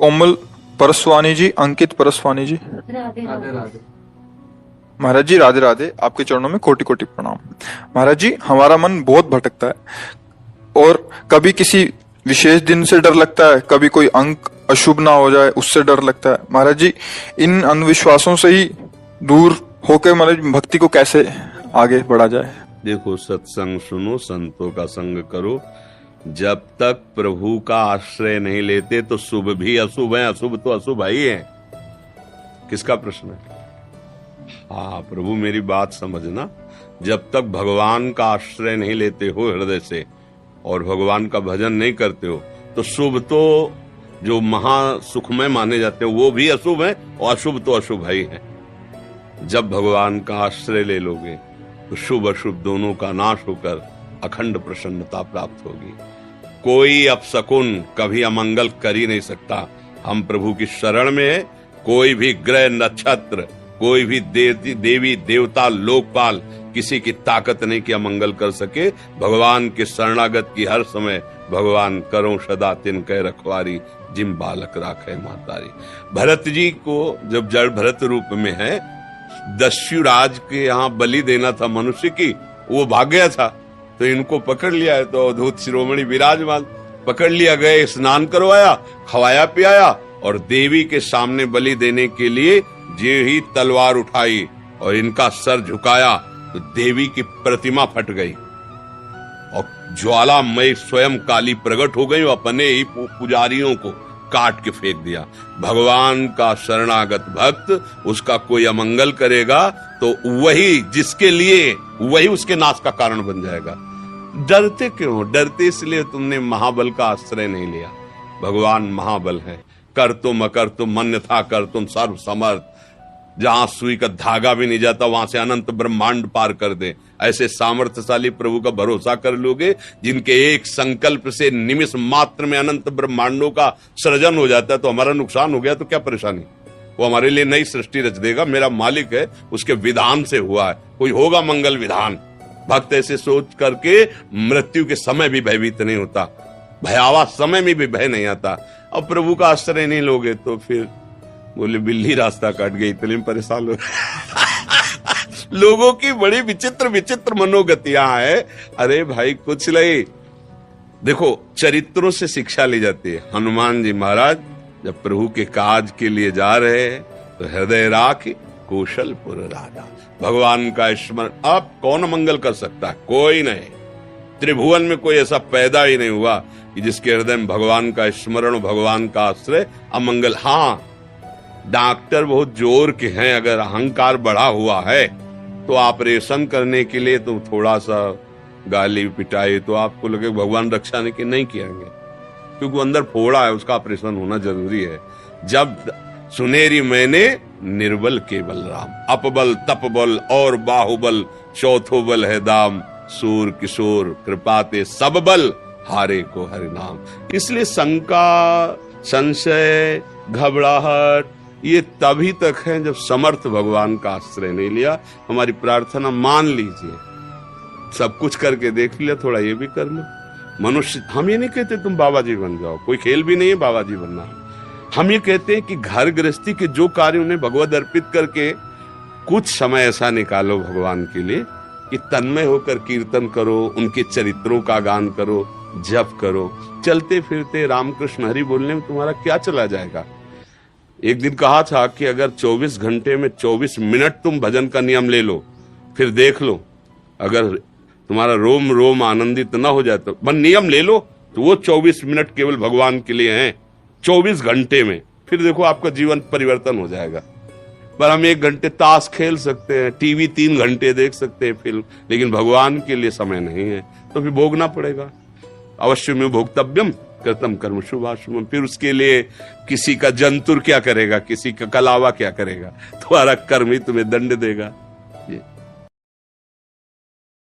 कोमल परसवानी जी, अंकित परसवानी जी। राधे राधे। महाराज जी राधे राधे, आपके चरणों में कोटि कोटि प्रणाम। महाराज जी, हमारा मन बहुत भटकता है और कभी किसी विशेष दिन से डर लगता है, कभी कोई अंक अशुभ ना हो जाए उससे डर लगता है। महाराज जी, इन अंधविश्वासों से ही दूर होकर महाराज भक्ति को कैसे आगे बढ़ा जाए? देखो, सत्संग सुनो, संतों का संग करो। जब तक प्रभु का आश्रय नहीं लेते तो शुभ भी अशुभ है, अशुभ तो अशुभ ही है। किसका प्रश्न है? हाँ, प्रभु मेरी बात समझना। जब तक भगवान का आश्रय नहीं लेते हो हृदय से और भगवान का भजन नहीं करते हो तो शुभ तो जो महा सुखमय माने जाते हैं वो भी अशुभ है और अशुभ तो अशुभ ही है। जब भगवान का आश्रय ले लोगे तो शुभ अशुभ दोनों का नाश होकर अखंड प्रसन्नता प्राप्त होगी। कोई अपशकुन कभी अमंगल कर ही नहीं सकता। हम प्रभु की शरण में है। कोई भी ग्रह नक्षत्र, कोई भी देवी देवता लोकपाल किसी की ताकत नहीं कि अमंगल कर सके। भगवान के शरणागत की हर समय भगवान करो सदा तिनके रखवारी, जिम बालक राखे मातारी। भरत जी को जब जड़ भरत रूप में है, दस्युराज के यहाँ बलि देना था मनुष्य की, वो भाग गया था तो इनको पकड़ लिया है। तो अवधूत शिरोमणि विराजमान पकड़ लिया, गए, स्नान करवाया, खवाया पियाया और देवी के सामने बलि देने के लिए जे ही तलवार उठाई और इनका सर झुकाया तो देवी की प्रतिमा फट गई और ज्वालामय स्वयं काली प्रकट हो गई और अपने ही पुजारियों को काट के फेंक दिया। भगवान का शरणागत भक्त उसका कोई अमंगल करेगा तो वही जिसके लिए वही उसके नाश का कारण बन जाएगा। डरते क्यों? डरते इसलिए तुमने महाबल का आश्रय नहीं लिया। भगवान महाबल है। कर तुम अकर तुम अन्यथा कर तुम सर्व समर्थ। जहां सुई का धागा भी नहीं जाता वहां से अनंत ब्रह्मांड पार कर दे। ऐसे सामर्थ्यशाली प्रभु का भरोसा कर लोगे जिनके एक संकल्प से निमिष मात्र में अनंत ब्रह्मांडों का सृजन हो जाता है। तो हमारा नुकसान हो गया तो क्या परेशानी? वो हमारे लिए नई सृष्टि रच देगा। मेरा मालिक है, उसके विधान से हुआ है। कोई होगा मंगल विधान। भक्त ऐसे सोच करके मृत्यु के समय भी भयभीत नहीं होता, भयावह समय में भी भय नहीं आता। अब प्रभु का आश्रय नहीं लोगे तो फिर बोले बिल्ली रास्ता काट गई, इतने में परेशान हो लोगों की बड़ी विचित्र विचित्र मनोगतियां है। अरे भाई कुछ नहीं। देखो, चरित्रों से शिक्षा ली जाती है। हनुमान जी महाराज जब प्रभु के काज के लिए जा रहे हैं तो हृदय राख कौशलपुर राजा। भगवान का स्मरण अब कौन मंगल कर सकता है? कोई नहीं। त्रिभुवन में कोई ऐसा पैदा ही नहीं हुआ कि जिसके हृदय में भगवान का स्मरण, भगवान का आश्रय अमंगल। हाँ, डॉक्टर बहुत जोर के हैं। अगर अहंकार बढ़ा हुआ है तो ऑपरेशन करने के लिए तो थोड़ा सा गाली पिटाई तो आपको लगे भगवान रक्षा नहीं किएंगे, क्योंकि अंदर फोड़ा है, उसका ऑपरेशन होना जरूरी है। जब सुनेरी मैंने निर्बल केवल राम, अपबल तपबल और बाहुबल चौथो बल है दाम। सूर किशोर कृपाते सब बल हारे को हरि नाम। इसलिए शंका, संशय, घबराहट ये तभी तक है जब समर्थ भगवान का आश्रय नहीं लिया। हमारी प्रार्थना मान लीजिए, सब कुछ करके देख लिया, थोड़ा ये भी कर लो। मनुष्य, हम ये नहीं कहते तुम बाबा जी बन जाओ, कोई खेल भी नहीं है बाबा जी बनना। हम ये कहते हैं कि घर गृहस्थी के जो कार्य उन्हें भगवत अर्पित करके कुछ समय ऐसा निकालो भगवान के लिए कि तन्मय होकर कीर्तन करो, उनके चरित्रों का गान करो, जप करो। चलते फिरते रामकृष्ण हरि बोलने में तुम्हारा क्या चला जाएगा? एक दिन कहा था कि अगर 24 घंटे में 24 मिनट तुम भजन का नियम ले लो, फिर देख लो, अगर तुम्हारा रोम रोम आनंदित न हो जाए तो बस नियम ले लो, तो वो 24 मिनट केवल भगवान के लिए हैं 24 घंटे में। फिर देखो आपका जीवन परिवर्तन हो जाएगा। पर हम 1 घंटे ताश खेल सकते हैं, टीवी 3 घंटे देख सकते हैं फिल्म, लेकिन भगवान के लिए समय नहीं है, तो फिर भोगना पड़ेगा। अवश्य में भोक्तव्यम कृतम कर्म शुभाशुभम। फिर उसके लिए किसी का जंतुर क्या करेगा, किसी का कलावा क्या करेगा? तुम्हारा कर्म ही तुम्हें दंड देगा। ये